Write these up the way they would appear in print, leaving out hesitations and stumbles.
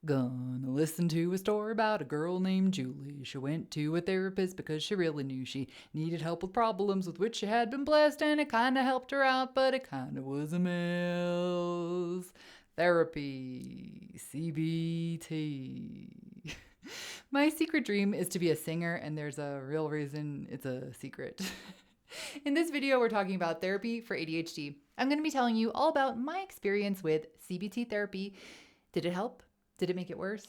Gonna listen to a story about a girl named Julie. She went to a therapist because she really knew she needed help with problems with which she had been blessed, and it kinda helped her out, but it kinda was a mess. Therapy. CBT. My secret dream is to be a singer, and there's a real reason it's a secret. In this video, we're talking about therapy for ADHD. I'm going to be telling you all about my experience with CBT therapy. Did it help? Did it make it worse?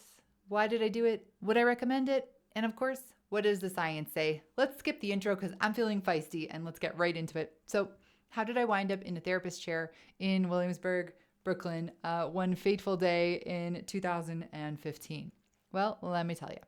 Why did I do it? Would I recommend it? And of course, what does the science say? Let's skip the intro because I'm feeling feisty and let's get right into it. So, how did I wind up in a therapist chair in Williamsburg, Brooklyn, one fateful day in 2015? Well, let me tell you.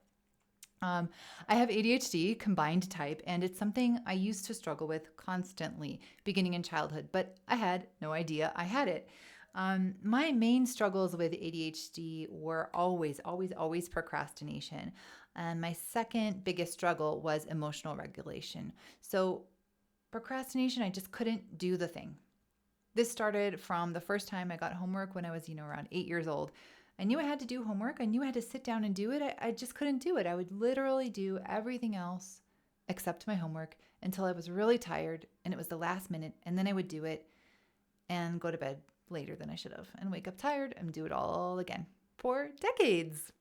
I have ADHD, combined type, and it's something I used to struggle with constantly, beginning in childhood, but I had no idea I had it. My main struggles with ADHD were always procrastination. And my second biggest struggle was emotional regulation. So, procrastination, I just couldn't do the thing. This started from the first time I got homework when I was, around 8 years old. I knew I had to do homework. I knew I had to sit down and do it. I just couldn't do it. I would literally do everything else except my homework until I was really tired and it was the last minute. And then I would do it and go to bed later than I should have and wake up tired and do it all again for decades.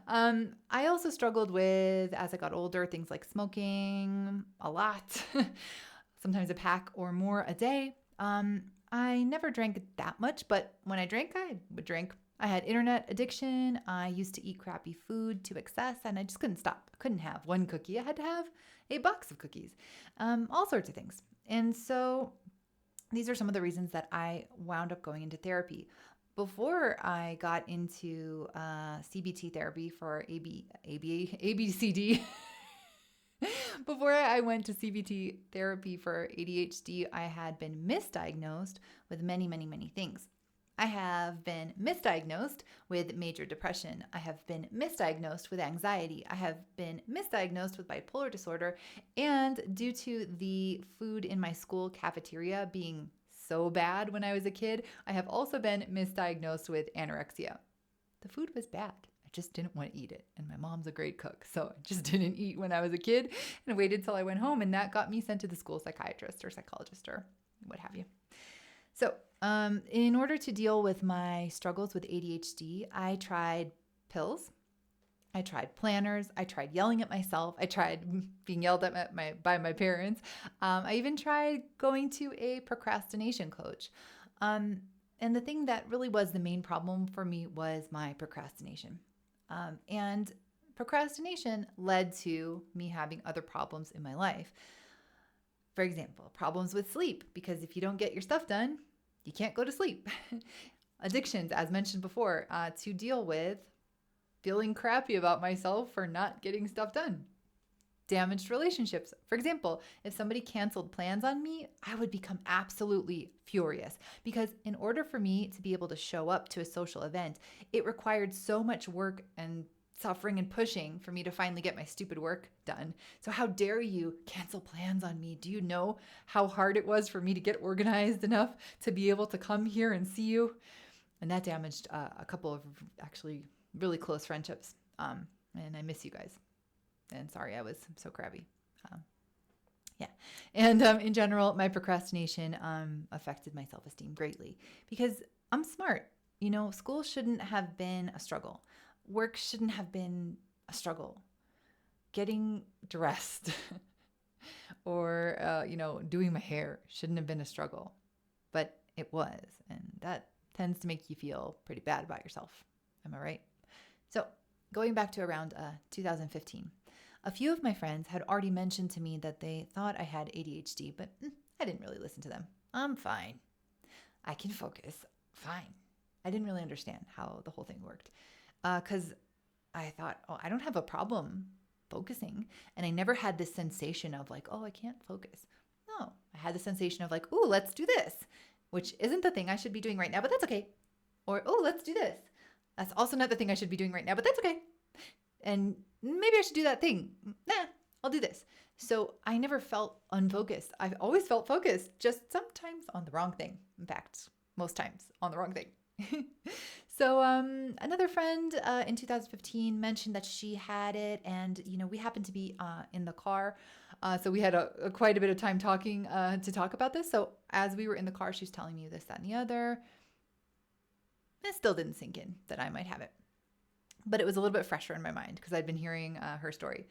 I also struggled with, as I got older, things like smoking a lot, sometimes a pack or more a day. I never drank that much, but when I drank, I would drink. I had internet addiction. I used to eat crappy food to excess, and I just couldn't stop. I couldn't have one cookie. I had to have a box of cookies, all sorts of things. And so these are some of the reasons that I wound up going into therapy. Before I got into CBT therapy for ABCD, before I went to CBT therapy for ADHD, I had been misdiagnosed with many things. I have been misdiagnosed with major depression. I have been misdiagnosed with anxiety. I have been misdiagnosed with bipolar disorder. And due to the food in my school cafeteria being so bad when I was a kid, I have also been misdiagnosed with anorexia. The food was bad. I just didn't want to eat it. And my mom's a great cook, so I just didn't eat when I was a kid and waited till I went home. And that got me sent to the school psychiatrist or psychologist or what have you. So, in order to deal with my struggles with ADHD, I tried pills, I tried planners, I tried yelling at myself, I tried being yelled at by my parents. I even tried going to a procrastination coach. And the thing that really was the main problem for me was my procrastination. And procrastination led to me having other problems in my life. For example, problems with sleep, because if you don't get your stuff done, you can't go to sleep. Addictions, as mentioned before, to deal with feeling crappy about myself for not getting stuff done. Damaged relationships. For example, if somebody canceled plans on me, I would become absolutely furious because in order for me to be able to show up to a social event, it required so much work and suffering and pushing for me to finally get my stupid work done. So how dare you cancel plans on me? Do you know how hard it was for me to get organized enough to be able to come here and see you? And that damaged a couple of actually really close friendships. And I miss you guys. And sorry, I was so crabby. Yeah. And in general, my procrastination affected my self-esteem greatly because I'm smart. School shouldn't have been a struggle. Work shouldn't have been a struggle. Getting dressed or, doing my hair shouldn't have been a struggle. But it was. And that tends to make you feel pretty bad about yourself. Am I right? So going back to around 2015, a few of my friends had already mentioned to me that they thought I had ADHD, but I didn't really listen to them. I'm fine. I can focus. Fine. I didn't really understand how the whole thing worked because I thought, I don't have a problem focusing. And I never had this sensation of like, I can't focus. No, I had the sensation of like, let's do this, which isn't the thing I should be doing right now, but that's okay. Or, let's do this. That's also not the thing I should be doing right now, but that's okay. And maybe I should do that thing. Nah, I'll do this. So I never felt unfocused. I've always felt focused, just sometimes on the wrong thing. In fact, most times on the wrong thing. So another friend in 2015 mentioned that she had it, and we happened to be in the car, so we had quite a bit of time talking to talk about this. So as we were in the car, she was telling me this, that, and the other. It still didn't sink in that I might have it, but it was a little bit fresher in my mind because I'd been hearing her story.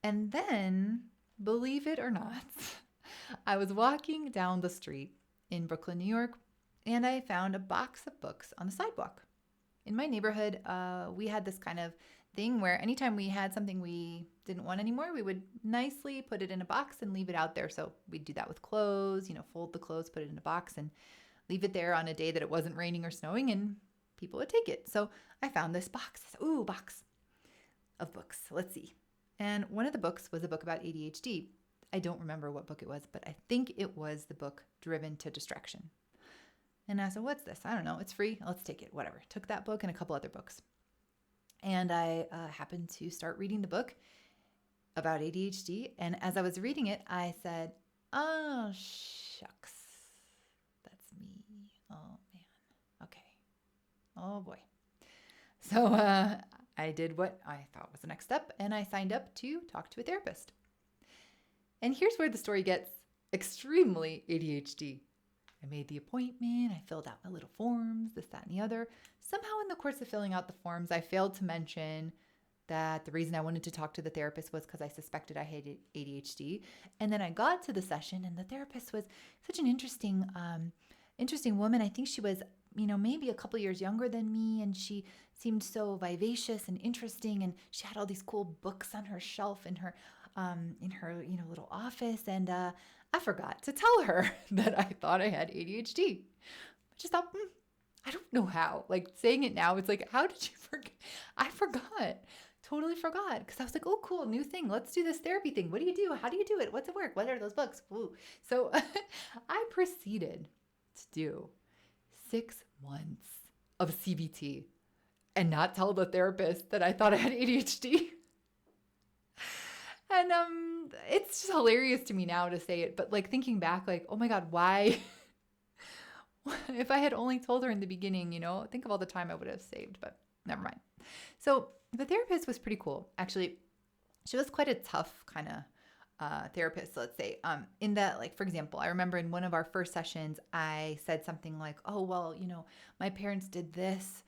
And then, believe it or not, I was walking down the street in Brooklyn, New York, and I found a box of books on the sidewalk. In my neighborhood, we had this kind of thing where anytime we had something we didn't want anymore, we would nicely put it in a box and leave it out there. So we'd do that with clothes, fold the clothes, put it in a box and leave it there on a day that it wasn't raining or snowing, and people would take it. So I found this box. Ooh, box of books. Let's see. And one of the books was a book about ADHD. I don't remember what book it was, but I think it was the book Driven to Distraction. And I said, what's this? I don't know. It's free. Let's take it. Whatever. Took that book and a couple other books. And I happened to start reading the book about ADHD. And as I was reading it, I said, oh, shucks. That's me. Oh, man. Okay. Oh, boy. So I did what I thought was the next step, and I signed up to talk to a therapist. And here's where the story gets extremely ADHD. I made the appointment, I filled out my little forms, this, that, and the other. Somehow in the course of filling out the forms, I failed to mention that the reason I wanted to talk to the therapist was because I suspected I had ADHD. And then I got to the session, and the therapist was such an interesting woman. I think she was, maybe a couple years younger than me, and she seemed so vivacious and interesting, and she had all these cool books on her shelf in her little office, and I forgot to tell her that I thought I had ADHD. I just thought, I don't know how. Like, saying it now, it's like, how did you forget? I forgot. Totally forgot. Because I was like, oh, cool, new thing. Let's do this therapy thing. What do you do? How do you do it? What's it work? What are those books? Woo. So I proceeded to do 6 months of CBT and not tell the therapist that I thought I had ADHD. And it's just hilarious to me now to say it, but like thinking back, like, oh my God, why? If I had only told her in the beginning, think of all the time I would have saved, but never mind. So the therapist was pretty cool. Actually, she was quite a tough kind of therapist, let's say. In that, like, for example, I remember in one of our first sessions, I said something like, oh, well, my parents did this.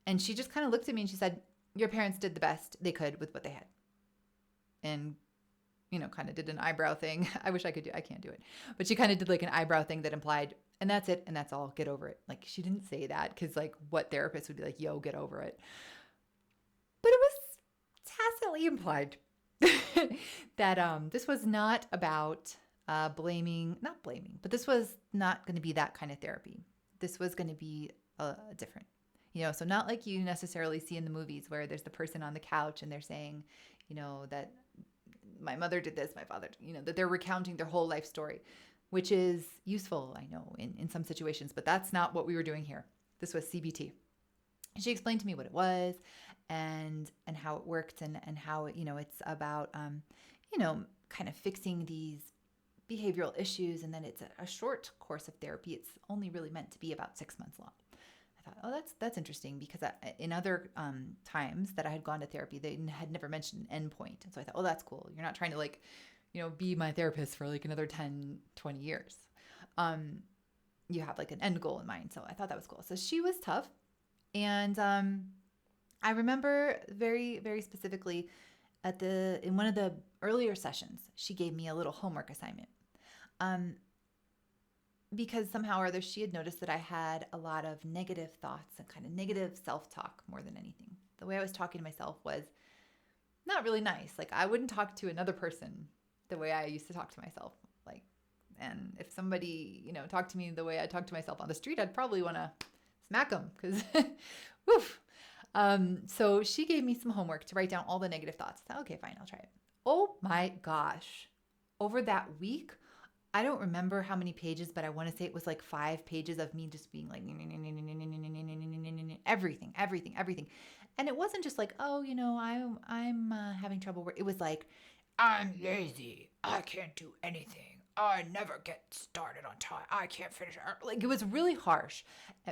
And she just kind of looked at me and she said, your parents did the best they could with what they had. And, kind of did an eyebrow thing. I wish I could I can't do it. But she kind of did like an eyebrow thing that implied, and that's it, and that's all, get over it. Like, she didn't say that because, like, what therapist would be like, yo, get over it? But it was tacitly implied that this was not about not blaming, but this was not going to be that kind of therapy. This was going to be different. So not like you necessarily see in the movies where there's the person on the couch and they're saying, that my mother did this, my father, that they're recounting their whole life story, which is useful, I know, in some situations, but that's not what we were doing here. This was CBT. She explained to me what it was and how it worked and how, it's about, kind of fixing these behavioral issues. And then it's a short course of therapy. It's only really meant to be about 6 months long. I thought, oh, that's interesting, because in other times that I had gone to therapy, they had never mentioned an endpoint. And so I thought, oh, that's cool. You're not trying to be my therapist for like another 10, 20 years. You have like an end goal in mind. So I thought that was cool. So she was tough. And I remember very, very specifically in one of the earlier sessions, she gave me a little homework assignment. Because somehow or other she had noticed that I had a lot of negative thoughts and kind of negative self-talk more than anything. The way I was talking to myself was not really nice. Like, I wouldn't talk to another person the way I used to talk to myself. Like, and if somebody, talked to me the way I talk to myself on the street, I'd probably want to smack them because, woof. So she gave me some homework to write down all the negative thoughts. I thought, okay, fine, I'll try it. Oh my gosh. Over that week, I don't remember how many pages, but I want to say it was like 5 pages of me just being like, everything. And it wasn't just like, oh, I'm having trouble. It was like, I'm lazy. I can't do anything. I never get started on time. I can't finish it. Like, it was really harsh,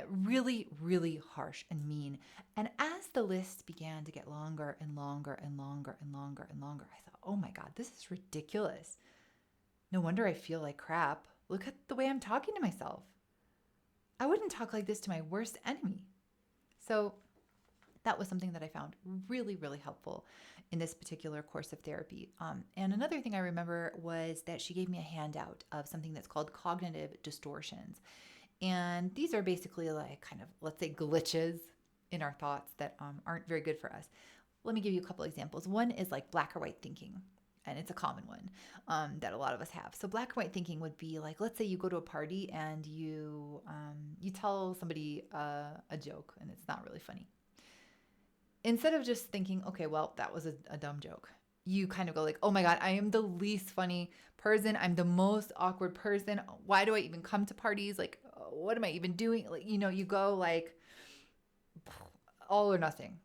really, really harsh and mean. And as the list began to get longer and longer and longer and longer and longer, I thought, oh my God, this is ridiculous. No wonder I feel like crap. Look at the way I'm talking to myself. I wouldn't talk like this to my worst enemy. So that was something that I found really, really helpful in this particular course of therapy. And another thing I remember was that she gave me a handout of something that's called cognitive distortions. And these are basically like kind of, let's say, glitches in our thoughts that aren't very good for us. Let me give you a couple examples. One is like black or white thinking. And it's a common one that a lot of us have. So black or white thinking would be like, let's say you go to a party and you tell somebody a joke and it's not really funny. Instead of just thinking, okay, well, that was a dumb joke, you kind of go like, oh my God, I am the least funny person. I'm the most awkward person. Why do I even come to parties? Like, what am I even doing? Like, you go like all or nothing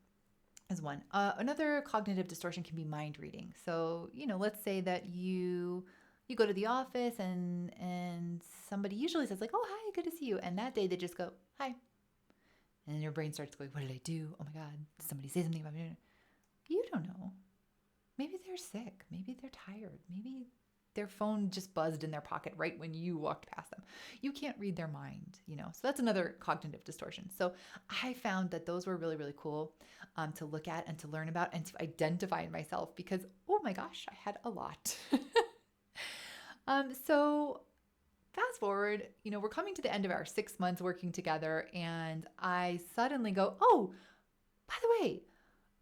is one. Another cognitive distortion can be mind reading. So, let's say that you go to the office and somebody usually says like, oh, hi, good to see you. And that day they just go, hi. And then your brain starts going, what did I do? Oh my God, did somebody say something about me? You don't know. Maybe they're sick. Maybe they're tired. Maybe their phone just buzzed in their pocket right when you walked past them. You can't read their mind, So that's another cognitive distortion. So I found that those were really, really cool to look at and to learn about and to identify in myself because, oh my gosh, I had a lot. So fast forward, we're coming to the end of our 6 months working together, and I suddenly go, oh, by the way,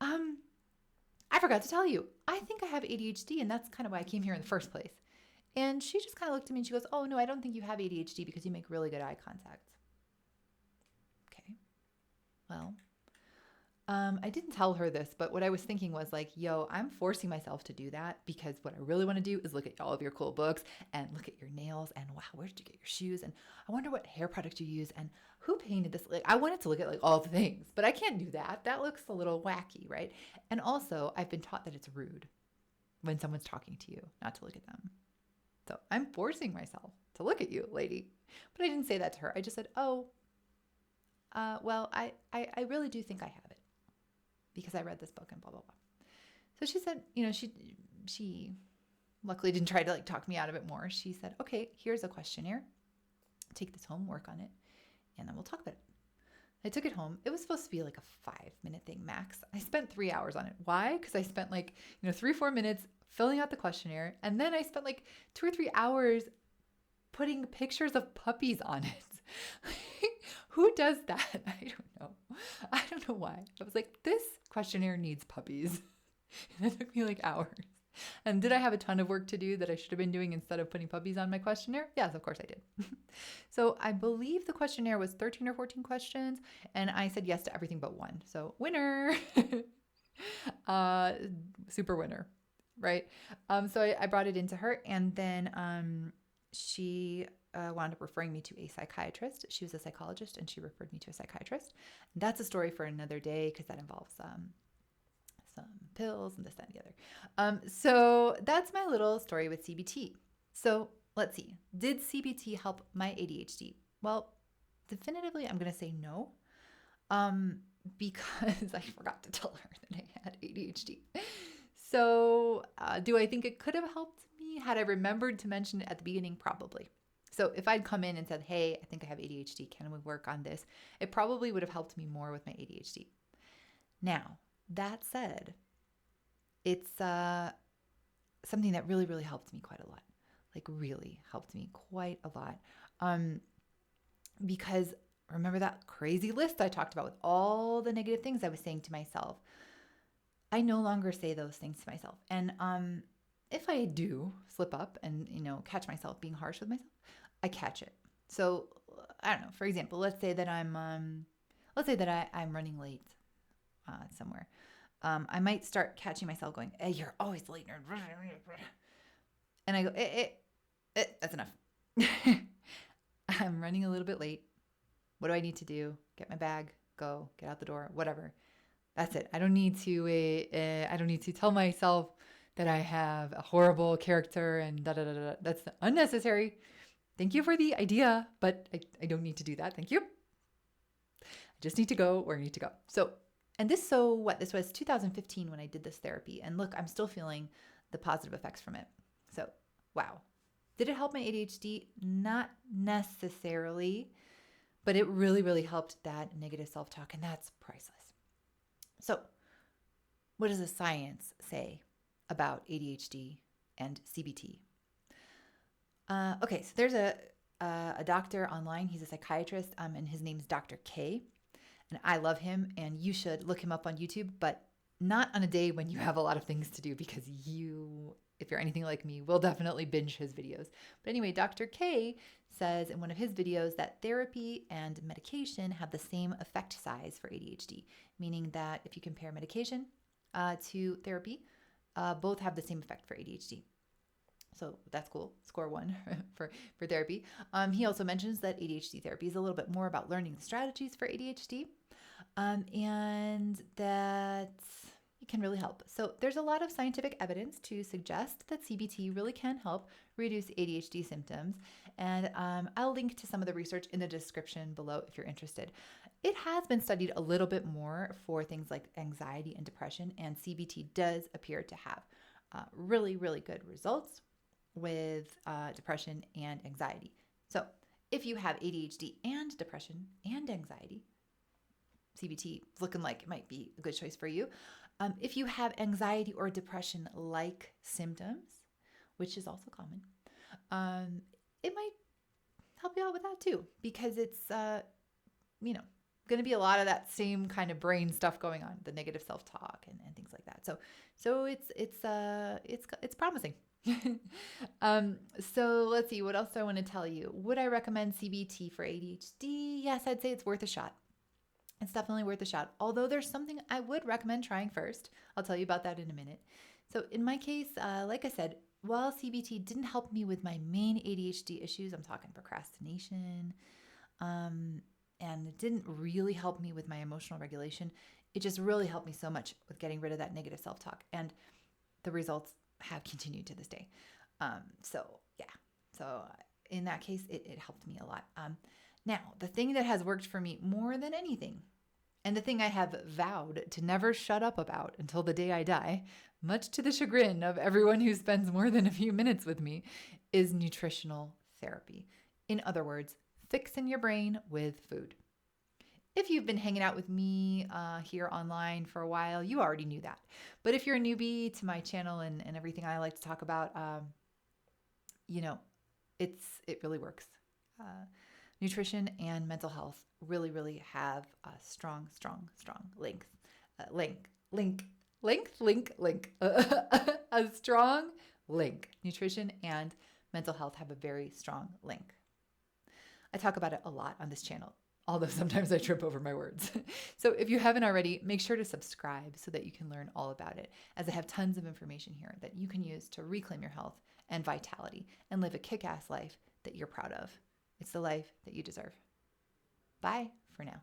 I forgot to tell you, I think I have ADHD, and that's kind of why I came here in the first place. And she just kind of looked at me and she goes, oh, no, I don't think you have ADHD because you make really good eye contact. Okay, well, I didn't tell her this, but what I was thinking was like, yo, I'm forcing myself to do that because what I really want to do is look at all of your cool books and look at your nails and wow, where did you get your shoes? And I wonder what hair product you use and who painted this. Like, I wanted to look at like all the things, but I can't do that. That looks a little wacky, right? And also I've been taught that it's rude when someone's talking to you not to look at them. So I'm forcing myself to look at you, lady. But I didn't say that to her. I just said, oh, well, I really do think I have it because I read this book and blah, blah, blah. So she said, she luckily didn't try to like talk me out of it more. She said, okay, here's a questionnaire. Take this home, work on it, and then we'll talk about it. I took it home. It was supposed to be like a 5-minute thing max. I spent 3 hours on it. Why? Because I spent like, 3-4 minutes filling out the questionnaire. And then I spent like 2 or 3 hours putting pictures of puppies on it. Who does that? I don't know. I don't know why. I was like, this questionnaire needs puppies. And it took me like hours. And did I have a ton of work to do that I should have been doing instead of putting puppies on my questionnaire? Yes, of course I did. So I believe the questionnaire was 13 or 14 questions, and I said yes to everything but one. So winner, super winner, right? So I brought it into her, and then she wound up referring me to a psychiatrist. She was a psychologist, and she referred me to a psychiatrist. And that's a story for another day because that involves some pills and this, that, and the other. So that's my little story with CBT. So let's see. Did CBT help my ADHD? Well, definitively, I'm going to say no, because I forgot to tell her that I had ADHD. So do I think it could have helped me had I remembered to mention it at the beginning? Probably. So if I'd come in and said, hey, I think I have ADHD, can we work on this? It probably would have helped me more with my ADHD. Now, that said, it's something that really, really helped me quite a lot. Like really helped me quite a lot. Because remember that crazy list I talked about with all the negative things I was saying to myself? I no longer say those things to myself. And if I do slip up and, catch myself being harsh with myself, I catch it. So I don't know, for example, let's say that I'm running late somewhere. I might start catching myself going, hey, you're always late. And I go, that's enough. I'm running a little bit late. What do I need to do? Get my bag, go, get out the door, whatever. That's it. I don't need to tell myself that I have a horrible character and da da da da. That's unnecessary. Thank you for the idea, but I don't need to do that. Thank you. I just need to go where I need to go. This was 2015 when I did this therapy. And look, I'm still feeling the positive effects from it. So, wow. Did it help my ADHD? Not necessarily, but it really, really helped that negative self-talk, and that's priceless. So, what does the science say about ADHD and CBT? Okay, so there's a doctor online. He's a psychiatrist, and his name's Dr. K. And I love him, and you should look him up on YouTube, but not on a day when you have a lot of things to do, because if you're anything like me, will definitely binge his videos. But anyway, Dr. K says in one of his videos that therapy and medication have the same effect size for ADHD, meaning that if you compare medication to therapy, both have the same effect for ADHD. So that's cool. Score 1 for therapy. He also mentions that ADHD therapy is a little bit more about learning strategies for ADHD, and that it can really help. So there's a lot of scientific evidence to suggest that CBT really can help reduce ADHD symptoms. And I'll link to some of the research in the description below if you're interested. It has been studied a little bit more for things like anxiety and depression, and CBT does appear to have really, really good results with depression and anxiety. So if you have ADHD and depression and anxiety, CBT is looking like it might be a good choice for you. If you have anxiety or depression-like symptoms, which is also common, it might help you out with that too, because it's, going to be a lot of that same kind of brain stuff going on, the negative self-talk and things like that. So it's promising. So let's see, what else do I want to tell you? Would I recommend CBT for ADHD? Yes, I'd say it's worth a shot. It's definitely worth a shot. Although there's something I would recommend trying first. I'll tell you about that in a minute. So in my case, like I said, while CBT didn't help me with my main ADHD issues, I'm talking procrastination, and it didn't really help me with my emotional regulation. It just really helped me so much with getting rid of that negative self-talk. And the results have continued to this day. So in that case, it helped me a lot. Now, the thing that has worked for me more than anything, and the thing I have vowed to never shut up about until the day I die, much to the chagrin of everyone who spends more than a few minutes with me, is nutritional therapy. In other words, fixing your brain with food. If you've been hanging out with me here online for a while, you already knew that. But if you're a newbie to my channel and everything I like to talk about, it really works. Nutrition and mental health really, really have a strong link. A strong link. Nutrition and mental health have a very strong link. I talk about it a lot on this channel, although sometimes I trip over my words. So if you haven't already, make sure to subscribe so that you can learn all about it, as I have tons of information here that you can use to reclaim your health and vitality and live a kick-ass life that you're proud of. It's the life that you deserve. Bye for now.